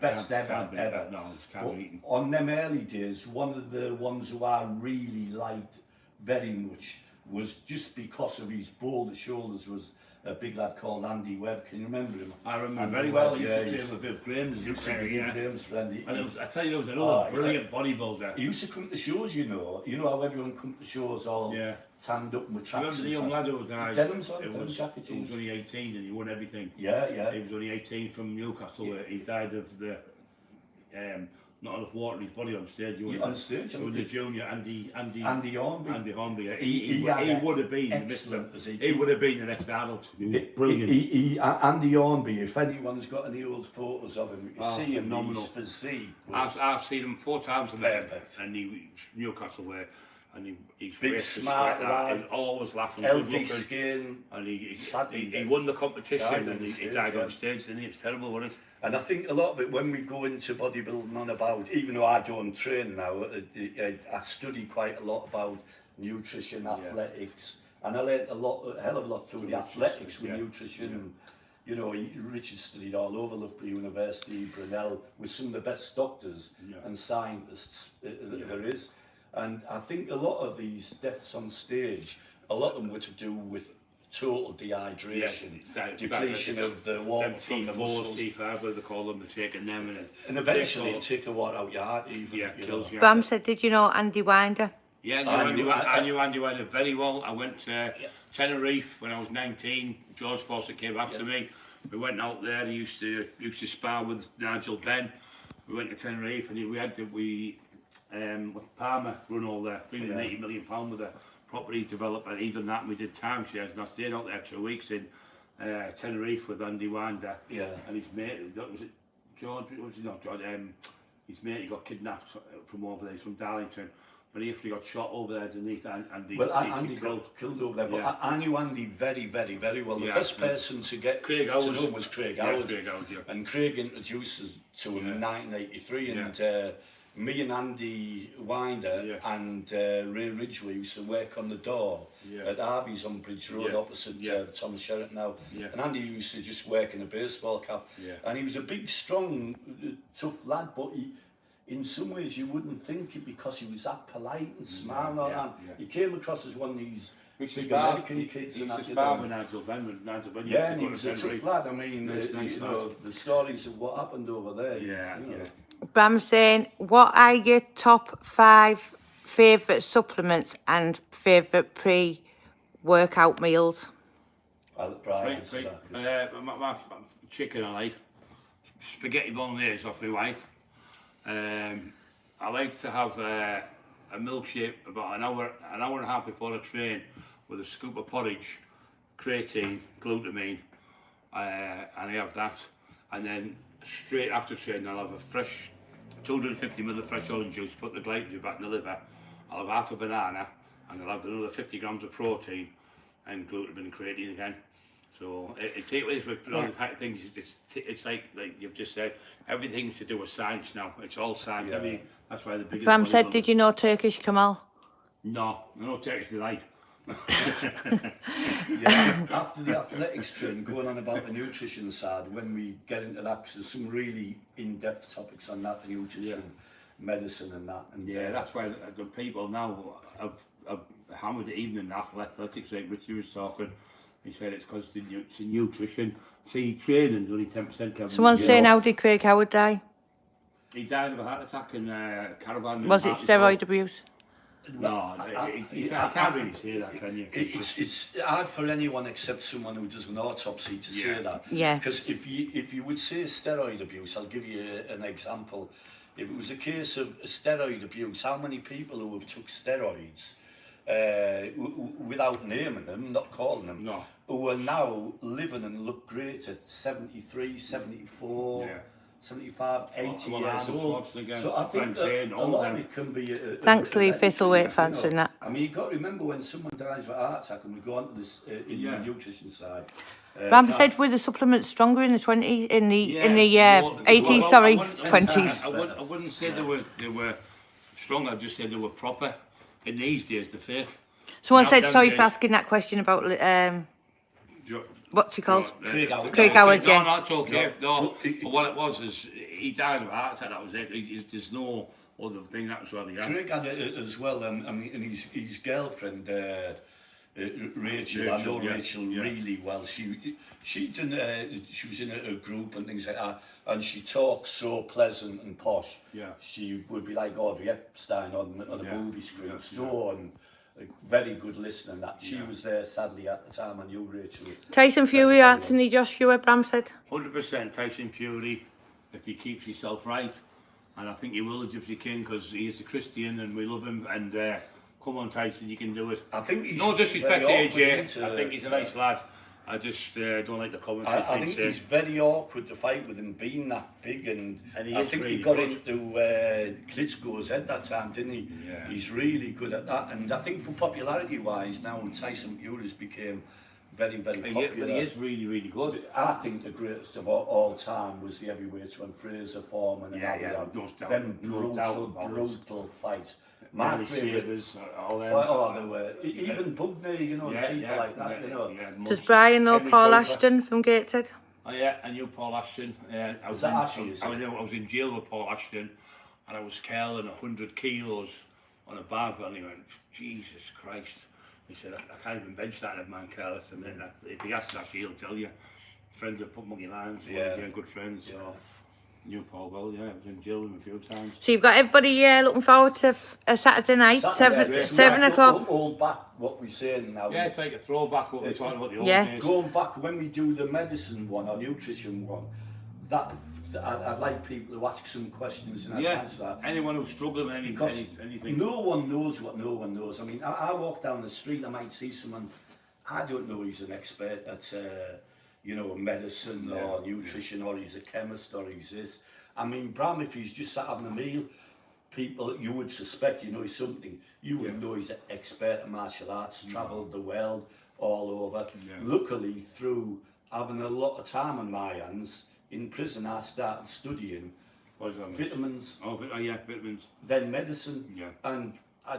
best ever. But on them early days, one of the ones who I really liked very much was just because of his boulder shoulders was a big lad called Andy Webb. Can you remember him? I remember very well. He used to train with Bill Graham's. Used to be Graham's friend. I tell you, there was another brilliant bodybuilder. He used to come to shows, you know how everyone come to shows all tanned up with tracks. Remember the young lad who died? Denim jacket. He was only 18 and he won everything. Yeah. He was only 18 from Newcastle. Where he died of the not enough water in his body on stage. On stage. With the junior Andy Hornby. Andy Hornby. He would have been he would have been the next Arnold. He was brilliant. Andy Hornby, if anyone's got any old photos of him, you see him, phenomenal. His physique. I've seen him 4 times and he was Newcastle where. And he's big, smart lad. He's always laughing. Healthy skin. And he won the competition and he died on stage, and it's terrible, wasn't it? And I think a lot of it, when we go into bodybuilding on about, even though I don't train now, I study quite a lot about nutrition, athletics, and I learned a hell of a lot through the athletics with nutrition. You know, Richard studied all over Loughborough University, Brunel, with some of the best doctors and scientists there is. And I think a lot of these deaths on stage, a lot of them were to do with total dehydration, depletion of the water from the muscles. T5, what they call them, they're taking them and eventually it take the water out your heart even. Kills you. Bram said, did you know Andy Winder? Yeah, I knew Andy Winder very well. I went to Tenerife when I was 19. George Fawcett came after me. We went out there. He used to spar with Nigel Benn. We went to Tenerife and we Palmer run all there, £380 million with a property developer. He done that, and we did timeshares. And I stayed out there 2 weeks in Tenerife with Andy Winder. And his mate, was it George? Was it not George? His mate, he got kidnapped from over there, from Darlington. But he actually got shot over there underneath. Andy got killed over there. But I knew Andy very, very, very well. The first person to get to know was Craig Howard. And Craig introduced us to him in 1983. And me and Andy Winder and Ray Ridgway used to work on the door at Harvey's on Bridge Road opposite Thomas Sheraton now. And Andy used to just work in a baseball cap. And he was a big, strong, tough lad, but in some ways you wouldn't think it because he was that polite and smart and all that. He came across as one of these big American kids. He used to spar with Nigel Benn. And he was a tough lad. I mean, you know, the stories of what happened over there. Bram saying, what are your top 5 favourite supplements and favourite pre-workout meals? I'll Brian my chicken I like. Spaghetti bolognese off my wife. I like to have a milkshake about an hour and a half before I train with a scoop of porridge, creatine, glutamine, and I have that. And then straight after training I'll have a fresh 250 ml of fresh orange juice, put the glycogen back in the liver. I'll have half a banana and I'll have another 50 grams of protein and glutamine and creatine again. So it is with all the type of things. It's like you've just said, everything's to do with science now. It's all science. Yeah. I mean, that's why the biggest. Bram said, "Did you know Turkish Kamal?" No, Turkish delight. Yeah, after the athletics training, going on about the nutrition side, when we get into that, 'cause there's some really in-depth topics on that, the nutrition, medicine and that. And that's why the people now have hammered it even in the athletics, like Richie was talking. He said it's because it's the nutrition. See, training's only 10%. Someone's saying, how did Craig Howard die? He died of a heart attack in caravan. Was it steroid abuse? No, you can't really say that, can you? It's hard for anyone except someone who does an autopsy to say that. Yeah. Because if you would say steroid abuse, I'll give you an example. If it was a case of steroid abuse, how many people who have took steroids without naming them, not calling them, who are now living and look great at 73, 74, 75, 80 years old. So I think that a lot of it can be... Thanks, Lee Thistlethwaite, for answering that. I mean, you've got to remember when someone dies of a heart attack, and we go on to this in the nutrition side. Bram said, were the supplements stronger in the 20s, in the 80s, sorry, 20s? I wouldn't say they were strong, I'd just say they were proper. In these days, they're fake. Someone said, sorry for asking that question about, what's he called? Craig Howard. Craig Howard, yeah. No, that's okay. No, but what it was is, he died of a heart attack, that was it. There's no other thing, that was where they had. Craig had it as well, I mean, and his girlfriend, Rachel, I know Rachel really well. She was in a group and things like that, and she talks so pleasant and posh. Yeah. She would be like Audrey Epstein on a movie screen. A very good listener. And that she was there sadly at the time. I knew Rachel. Tyson Fury, Anthony Joshua, Bram said. 100% Tyson Fury, if he keeps himself right, and I think he will if he can, because he is a Christian and we love him. And come on, Tyson, you can do it. I think he's no disrespect to AJ. I think he's a nice lad. I just don't like the comments. I think he's very awkward to fight with him being that big, and I think he got into Klitschko's head that time, didn't he? Yeah. He's really good at that, and I think for popularity wise now, Tyson Fury's became very, very popular. But he is really, really good. I think the greatest of all time was the heavyweights when Fraser, Foreman and them brutal fights. My favourite, they were even Bugney, people like that, Does Brian know Paul Ashton from Gateshead? Oh yeah, I knew Paul Ashton. I was in jail with Paul Ashton, and I was curling 100 kilos on a barbell, and he went, Jesus Christ. He said, I can't even bench that in a man curler. And then if he asks that, he'll tell you. Friends have put monkey lines, good friends. So. Knew Paul well, I was in jail with him a few times. So you've got everybody looking forward to a Saturday night, 7 o'clock. All back what we're saying now. Yeah, it's like a throwback what we're talking about the old days. Going back when we do the medicine one or nutrition one, that I'd like people to ask some questions and I'd answer that. Anyone who's struggling with anything. No one knows what no one knows. I mean, I walk down the street, I might see someone, I don't know he's an expert at medicine or nutrition, or he's a chemist, or he's this. I mean, Bram, if he's just sat having a meal, people, you would suspect, he's something. You would know he's an expert in martial arts, travelled the world, all over. Yeah. Luckily, through having a lot of time on my hands, in prison I started studying vitamins. Vitamins. Then medicine. Yeah. And I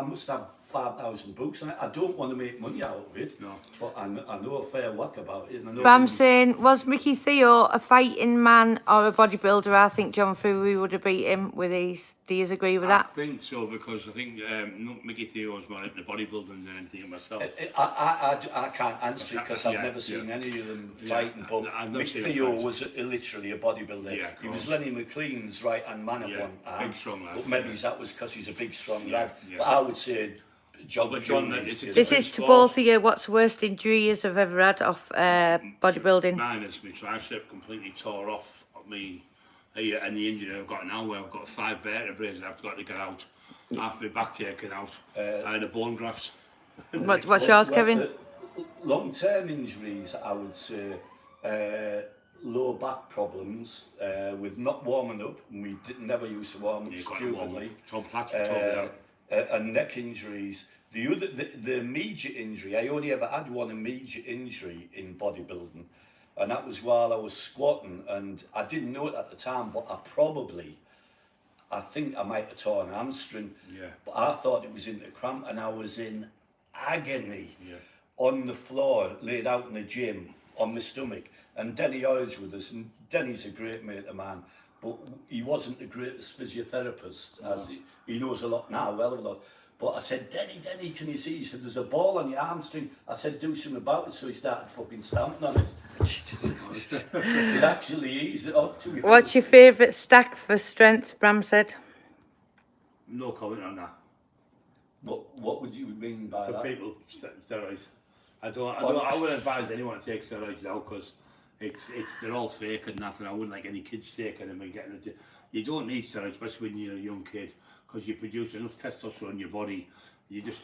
must have 5,000 books on it. I don't want to make money out of it, but I know a fair whack about it. Bram saying, was Mickey Theo a fighting man or a bodybuilder? I think John Fury would have beat him with these. Do you agree with that? I think so, because I think Mickey Theo was more into bodybuilding than anything myself. I can't answer it because I've never seen any of them fighting, but Mickey Theo was literally a bodybuilder. Yeah, he was Lenny McLean's right-hand man at one time. Big, strong lad. But maybe that was because he's a big, strong lad. But I would say John, this is to both of you. What's the worst injury you have ever had off bodybuilding? Mine is my tricep completely tore off me, and the injury I've got now, where I've got 5 vertebrae I've got to get out. Half my back taken out. I had a bone graft. What's yours, Kevin? Long-term injuries, I would say, low back problems with not warming up. And we never used to warm up stupidly. Tom Platts told me that. And neck injuries, The immediate injury, I only ever had one immediate injury in bodybuilding, and that was while I was squatting, and I didn't know it at the time, but I think I might have torn an hamstring, but I thought it was in the cramp, and I was in agony on the floor, laid out in the gym on my stomach, and Denny Oil's with us, and Denny's a great mate of mine, but he wasn't the greatest physiotherapist, as he knows a lot now, well a lot. But I said, Denny, can you see? He said, there's a ball on your hamstring. I said, do something about it. So he started fucking stamping on it. It actually eased it up to me. What's your favourite stack for strength, Bram said? No comment on that. What would you mean by For that? people, steroids. I wouldn't advise anyone to take steroids now because they're all fake and nothing. I wouldn't like any kids taking them and getting it. You don't need steroids, especially when you're a young kid, because you produce enough testosterone in your body.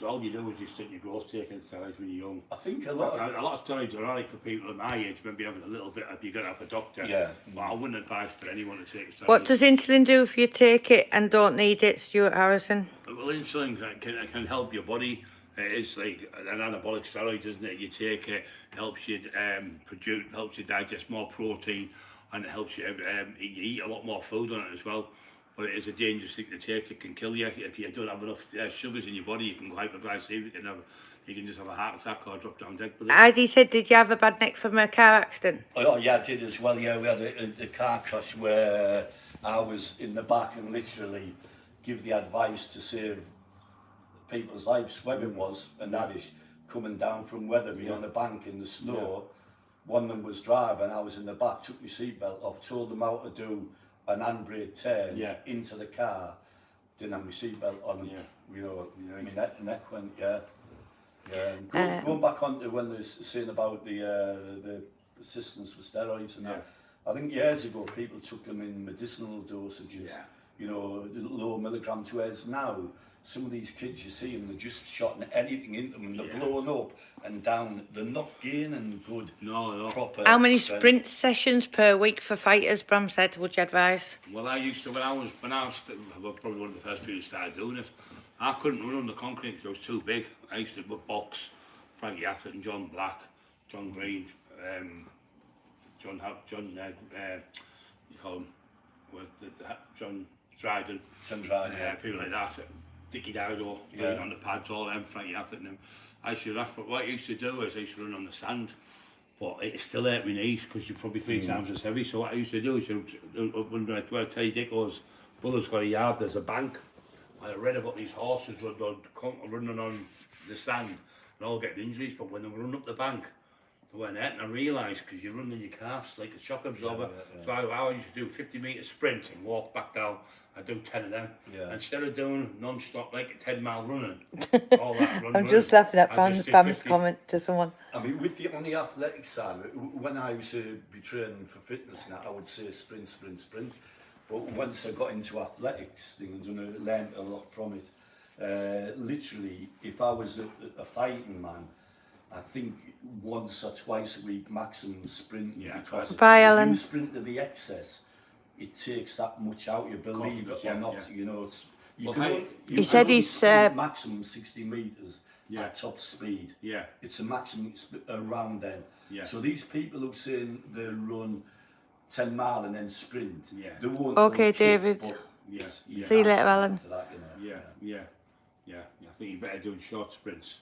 All you do is you stunt your growth taking steroids when you're young. I think a lot of steroids are alright for people at my age, maybe having a little bit if you're going to have a doctor. Yeah. But I wouldn't advise for anyone to take steroids. What does insulin do if you take it and don't need it, Stuart Harrison? Well, insulin can help your body. It's like an anabolic steroid, isn't it? You take it, helps you helps you digest more protein, and it helps you eat a lot more food on it as well. But it is a dangerous thing to take. It can kill you if you don't have enough sugars in your body. You can go hyperglycemic, you can just have a heart attack or drop down dead with it. Heidi said, did you have a bad neck from a car accident? Oh yeah, I did as well. Yeah, we had a car crash where I was in the back and literally give the advice to save people's lives. Webbing was, and that is coming down from Wetherby on the bank in the snow. One of them was driving, I was in the back, took my seatbelt off, told them how to do an handbrake turn into the car, didn't have my seatbelt on, you know, my neck went, Going back on to when they're saying about the assistance for steroids and that, I think years ago people took them in medicinal dosages, you know, low milligrams, whereas now some of these kids you see them, they're just shotting anything into them and they're blowing up and down. They're not gaining good, proper How many strength. sprint sessions per week for fighters, Bram said, would you advise? Well, I used to, when I was probably one of the first people who started doing it, I couldn't run on the concrete because I was too big. I used to box Frankie Atherton and John Black, John Green, John you call him, John Dryden, people like that. Dickie Dowdall, on the pads, all them, Frankie Atherton, them. I used to do that, but what I used to do is I used to run on the sand, but it still hurt my knees because you're probably 3 times as heavy. So what I used to do is, when I tell you Dicko's brother's got a yard, there's a bank. I read about these horses running on the sand and all getting injuries, but when they were running up the bank, they weren't hurting. I realised because you're running your calves like a shock absorber. So I used to do 50-metre sprint and walk back down. I do 10 of them. Instead of doing non-stop like a 10-mile running, all that I'm just laughing at Pam's comment to someone. I mean, on the athletic side, when I used to be training for fitness now, I would say sprint. But once I got into athletics things and I learned a lot from it, literally, if I was a fighting man, I think once or twice a week maximum sprint, because if you sprint to the excess, it takes that much out, you believe it or not, you know. He said he's maximum 60 metres at top speed. It's a maximum around then. So these people who say they run 10 mile and then sprint, they won't. Okay, David. See you later, Alan. I think you're better doing short sprints.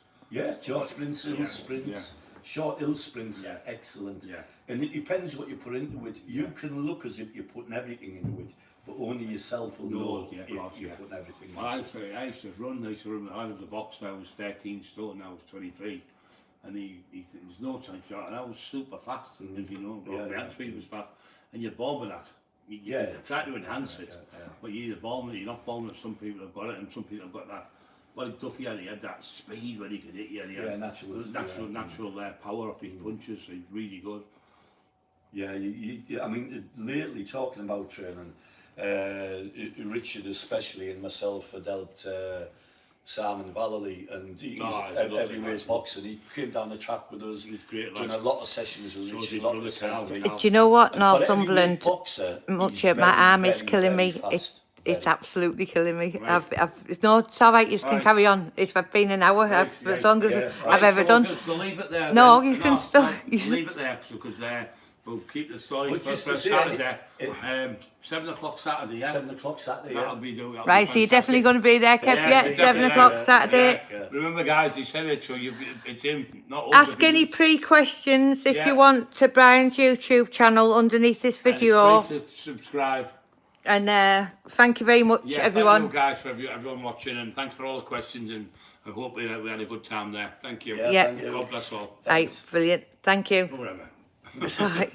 Short sprints, hill sprints. Short hill sprints are excellent. And it depends what you put into it. You can look as if you're putting everything into it, but only yourself will know if you're putting everything into it. I used to run I was a boxer, I was 13 stone, I was 23. And there's no time short, and I was super fast, as you know, my hand speed was fast. And you're bombing that. You try to enhance it, but you're either bombing it, you're not bombing it. Some people have got it, and some people have got that. Like Duffy had that speed when he could hit you. Natural power of his punches. He's really good. I mean, lately talking about training, Richard especially and myself had helped Simon Vallely, and he's heavyweight boxer. He came down the track with us, doing a lot of sessions with Richard. Do you know what, Northumberland? Much of my arm is killing me. it's absolutely killing me. No, it's all right. You can carry on. It's been an hour. As long as I've ever done. We'll leave it there. No, then. you can still. Leave it there because we'll keep the story Well, for just to say, Saturday. 7 o'clock Saturday, yeah? 7 o'clock Saturday, That'll be doing. Right, so you're definitely going to be there, Kev, yeah? 7 o'clock Saturday. Remember, guys, he said it, so it's him, not us. Ask any pre-questions if you want to Brian's YouTube channel underneath this video. Free to subscribe. And thank you very much, everyone. Thank you, guys, for everyone watching, and thanks for all the questions, and I hope we had a good time there. Thank you. Yeah. Thank you. God bless all. Right, brilliant. Thank you. Whatever. Bye.